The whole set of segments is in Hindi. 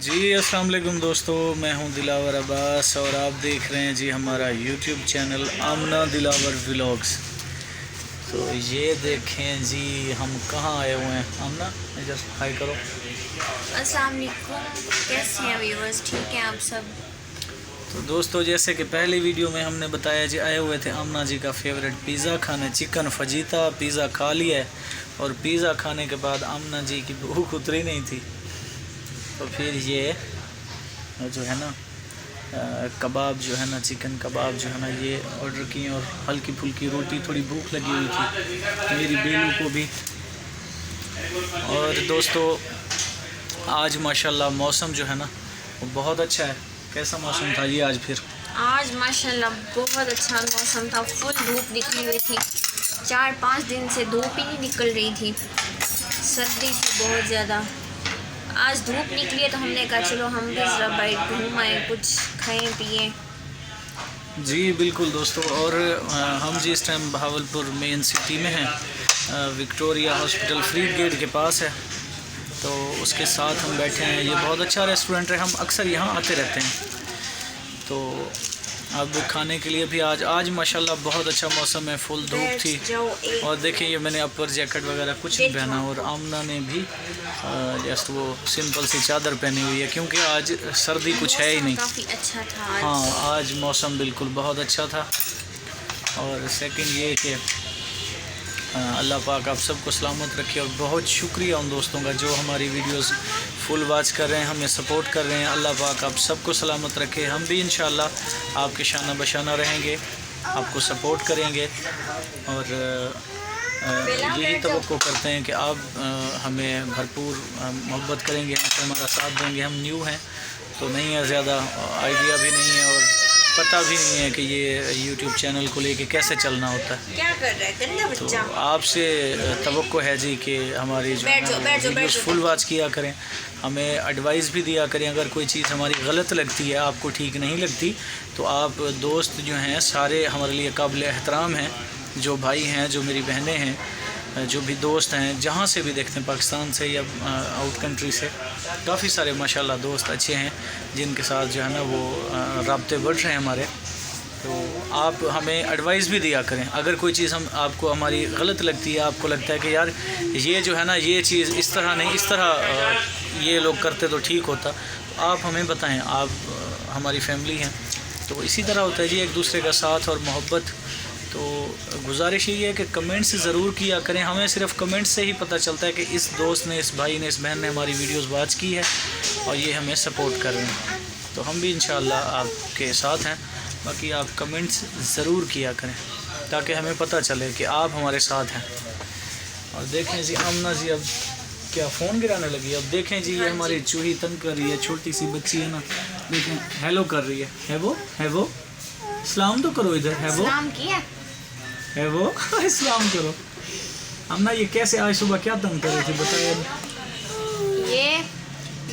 जी अस्सलाम वालेकुम दोस्तों, मैं हूं दिलावर अब्बास और आप देख रहे हैं जी हमारा यूट्यूब चैनल आमना दिलावर व्लॉग्स। तो ये देखें जी हम कहाँ आए हुए हैं। आमना जस्ट हाई करो। अस्सलाम वालेकुम, कैसे हैं व्यूअर्स? ठीक हैं आप सब? तो दोस्तों जैसे कि पहली वीडियो में हमने बताया जी आए हुए थे आमना जी का फेवरेट पिज़्ज़ा खाने, चिकन फजीता। पिज़्ज़ा खा लिया है और पिज़्ज़ा खाने के बाद आमना जी की भूख उतरी नहीं थी, तो फिर ये जो है ना कबाब जो है ना, चिकन कबाब जो है ना, ये ऑर्डर किए और हल्की फुल्की रोटी, थोड़ी भूख लगी हुई थी मेरी बेलू को भी। और दोस्तों आज माशाल्लाह मौसम जो है ना वो बहुत अच्छा है। कैसा मौसम था जी आज? फिर आज माशाल्लाह बहुत अच्छा मौसम था, फुल धूप निकली हुई थी। 4-5 दिन से धूप ही नहीं निकल रही थी, सर्दी थी बहुत ज़्यादा। आज धूप निकली है तो हमने कहा चलो हम भी ज़रा बाहर घूम आए, कुछ खाएं पिएं। जी बिल्कुल दोस्तों। और हम जी इस टाइम बहावलपुर मेन सिटी में हैं, विक्टोरिया हॉस्पिटल फ्री गेट के पास है, तो उसके साथ हम बैठे हैं। ये बहुत अच्छा रेस्टोरेंट है, हम अक्सर यहाँ आते रहते हैं। तो अब खाने के लिए भी आज माशाल्लाह बहुत अच्छा मौसम है, फुल धूप थी। और देखिए ये मैंने अपर जैकेट वगैरह कुछ नहीं पहना, और आमना ने भी जस्ट वो सिंपल सी चादर पहनी हुई है क्योंकि आज सर्दी कुछ है ही नहीं। काफ़ी अच्छा था आज। हाँ आज मौसम बिल्कुल बहुत अच्छा था। और सेकंड ये कि अल्लाह पाक आप सबको सलामत रखे। और बहुत शुक्रिया उन दोस्तों का जो हमारी वीडियोस फुल वॉच कर रहे हैं, हमें सपोर्ट कर रहे हैं। अल्लाह पाक आप सबको सलामत रखे। हम भी इंशाल्लाह आपके शाना बशाना रहेंगे, आपको सपोर्ट करेंगे और यही तवक्को करते हैं कि आप हमें भरपूर मोहब्बत करेंगे, हमसे हमारा साथ देंगे। हम न्यू हैं तो नहीं है, ज़्यादा आइडिया भी नहीं है और पता भी नहीं है कि ये यूट्यूब चैनल को लेके कैसे चलना होता है। क्या कर रहा है गंदा बच्चा? तो आपसे तवक्को है जी कि हमारी जो वीडियोस फुल वॉच किया करें, हमें एडवाइस भी दिया करें। अगर कोई चीज़ हमारी गलत लगती है, आपको ठीक नहीं लगती, तो आप दोस्त जो हैं सारे हमारे लिए काबिल एहतराम हैं। जो भाई हैं, जो मेरी बहनें हैं, जो भी दोस्त हैं, जहाँ से भी देखते हैं, पाकिस्तान से या आउट कंट्री से, काफ़ी सारे माशाल्लाह दोस्त अच्छे हैं जिनके साथ जो है ना वो राब्ते बढ़ रहे हैं हमारे। तो आप हमें एडवाइस भी दिया करें। अगर कोई चीज़ आपको हमारी गलत लगती है, आपको लगता है कि यार ये जो है ना ये चीज़ इस तरह नहीं, इस तरह ये लोग करते तो ठीक होता, तो आप हमें बताएं। आप हमारी फैमिली हैं, तो इसी तरह होता है जी एक दूसरे का साथ और मोहब्बत। तो गुजारिश ये है कि कमेंट्स ज़रूर किया करें। हमें सिर्फ कमेंट्स से ही पता चलता है कि इस दोस्त ने, इस भाई ने, इस बहन ने हमारी वीडियोस वॉच की है और ये हमें सपोर्ट कर रहे हैं। तो हम भी इंशाल्लाह आपके साथ हैं। बाकी आप कमेंट्स ज़रूर किया करें ताकि हमें पता चले कि आप हमारे साथ हैं। और देखें जी आमना जी अब क्या फ़ोन गिराने लगी। अब देखें जी ये हमारी चूही तंग कर रही है, छोटी सी बच्ची है ना, देखें हेलो कर रही है वो सलाम तो करो इधर, है वो इस्लाम करो। हम ना ये कैसे आज सुबह क्या तंग कर रहे थे बताइए।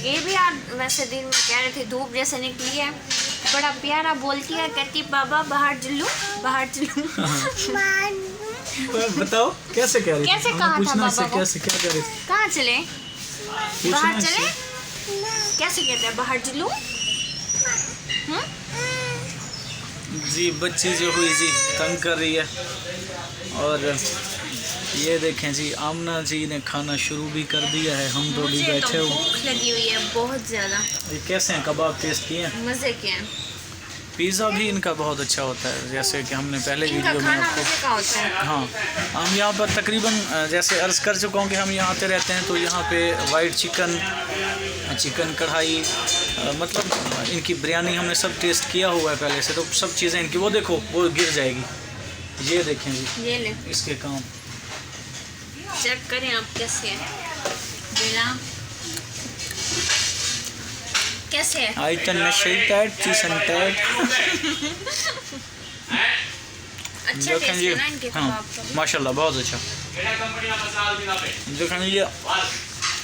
ये भी आज वैसे दिन में कह रहे थे, धूप जैसे निकली है, बड़ा प्यारा बोलती है, कहती बाबा बाहर चलूं। बताओ कैसे कह रही थी? कैसे कहा था बाबा को? कैसे क्या कह रही थी? कहाँ चले? बाहर चले? कैसे कहते हैं बाहर चलूं? जी बच्ची जो हुई जी तंग कर रही है। और ये देखें जी आमना जी ने खाना शुरू भी कर दिया है, हम तो भी बैठे हुए। भूख लगी हुई है बहुत ज़्यादा। ये कैसे हैं कबाब? टेस्ट किए हैं? मज़े के हैं। पिज़्ज़ा भी इनका बहुत अच्छा होता है, जैसे कि हमने पहले वीडियो में आपको मज़े का होता है। हाँ हम यहाँ पर तकरीबन जैसे अर्ज़ कर चुका हूँ कि हम यहाँ आते रहते हैं, तो यहाँ पे वाइट चिकन कढ़ाई, मतलब इनकी बिरयानी हमने सब टेस्ट किया हुआ है पहले से, तो सब चीज़ें इनकी, वो देखो वो गिर जाएगी। ये देखें जी, ये ले इसके काम चेक करें आप कैसे है बेला, कैसे है? आइटन नशे टैट चीसन टैट। अच्छा टेस्ट है ना इनके हाँ कबाब। माशाल्लाह बहुत अच्छा। देखें ये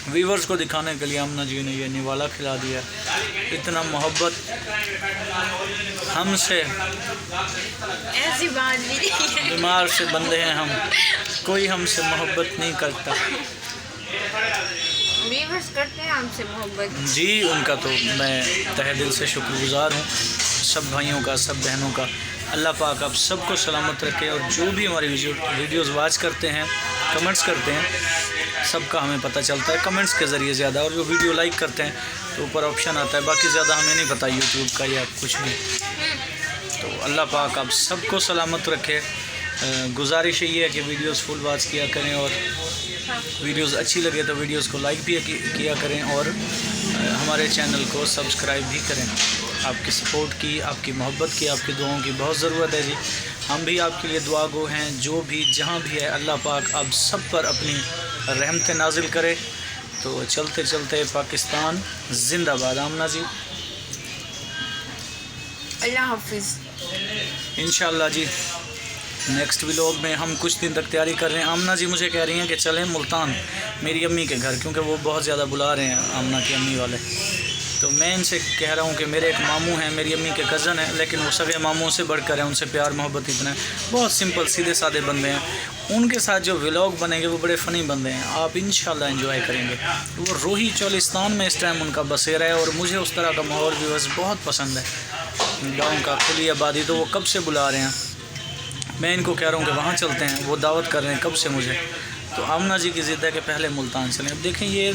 व्यूवर्स को दिखाने के लिए आमना जी ने ये निवाला खिला दिया। इतना मोहब्बत हमसे, ऐसी बात भी नहीं है, बीमार से बंदे हैं हम, कोई हमसे मोहब्बत नहीं करता। व्यूवर्स करते हैं हमसे मोहब्बत। जी, उनका तो मैं तहे दिल से शुक्रगुज़ार हूँ, सब भाइयों का, सब बहनों का। अल्लाह पाक आप सबको सलामत रखे, और जो भी हमारी वीडियोज़ वॉच करते हैं, कमेंट्स करते हैं, सबका हमें पता चलता है कमेंट्स के ज़रिए ज़्यादा, और जो वीडियो लाइक करते हैं तो ऊपर ऑप्शन आता है, बाकी ज़्यादा हमें नहीं पता यूट्यूब का या कुछ भी। तो अल्लाह पाक आप सबको सलामत रखे। गुजारिश ये है कि वीडियोस फुल वॉच किया करें, और वीडियोस अच्छी लगे तो वीडियोस को लाइक भी किया करें, और हमारे चैनल को सब्सक्राइब भी करें। आपकी सपोर्ट की, आपकी मोहब्बत की, आपकी दुआओं की बहुत ज़रूरत है जी। हम भी आपके लिए दुआ गो हैं, जो भी जहाँ भी है अल्लाह पाक आप सब पर अपनी रहमत नाजिल करे। तो चलते चलते पाकिस्तान जिंदाबाद। आमना जी, अल्लाह हाफिज़। इंशाल्लाह जी नेक्स्ट व्लॉग में हम कुछ दिन तक तैयारी कर रहे हैं। आमना जी मुझे कह रही हैं कि चलें मुल्तान मेरी अम्मी के घर, क्योंकि वो बहुत ज़्यादा बुला रहे हैं आमना की अम्मी वाले। तो मैं इनसे कह रहा हूँ कि मेरे एक मामू हैं, मेरी अम्मी के कज़न हैं, लेकिन वो सगे मामू से बढ़कर हैं, उनसे प्यार मोहब्बत इतना है, बहुत सिंपल सीधे साधे बंदे हैं। उनके साथ जो व्लॉग बनेंगे वो बड़े फ़नी बंदे हैं, आप इंशाल्लाह एंजॉय करेंगे। वो रोही चौलिस्तान में इस टाइम उनका बसेरा है, और मुझे उस तरह का माहौल भी बस बहुत पसंद है, गाँव का खुली आबादी। तो वो कब से बुला रहे हैं, मैं इनको कह रहा हूँ कि वहाँ चलते हैं, वो दावत कर रहे हैं कब से मुझे। तो आमना जी की ज़िद है कि पहले मुल्तान चलें। अब देखें, ये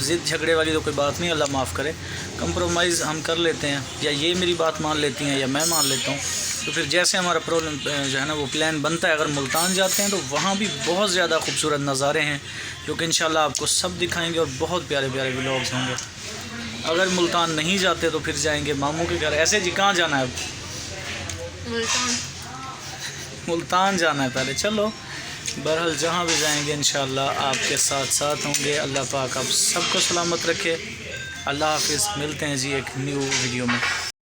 ज़िद झगड़े वाली तो कोई बात नहीं, अल्लाह माफ़ करे, कंप्रोमाइज़ हम कर लेते हैं, या ये मेरी बात मान लेती हैं या मैं मान लेता हूँ। तो फिर जैसे हमारा प्रॉब्लम जो है ना वो प्लान बनता है, अगर मुल्तान जाते हैं तो वहाँ भी बहुत ज़्यादा खूबसूरत नज़ारे हैं, जो कि इंशाल्लाह आपको सब दिखाएँगे, और बहुत प्यारे प्यारे व्लॉग्स होंगे। अगर मुल्तान नहीं जाते तो फिर जाएँगे मामू के घर। ऐसे जी कहाँ जाना है अब? मुल्तान जाना है पहले। चलो बहरहाल जहाँ भी जाएंगे इंशाल्लाह आपके साथ साथ होंगे। अल्लाह पाक आप सबको सलामत रखे। अल्लाह हाफिज़। मिलते हैं जी एक न्यू वीडियो में।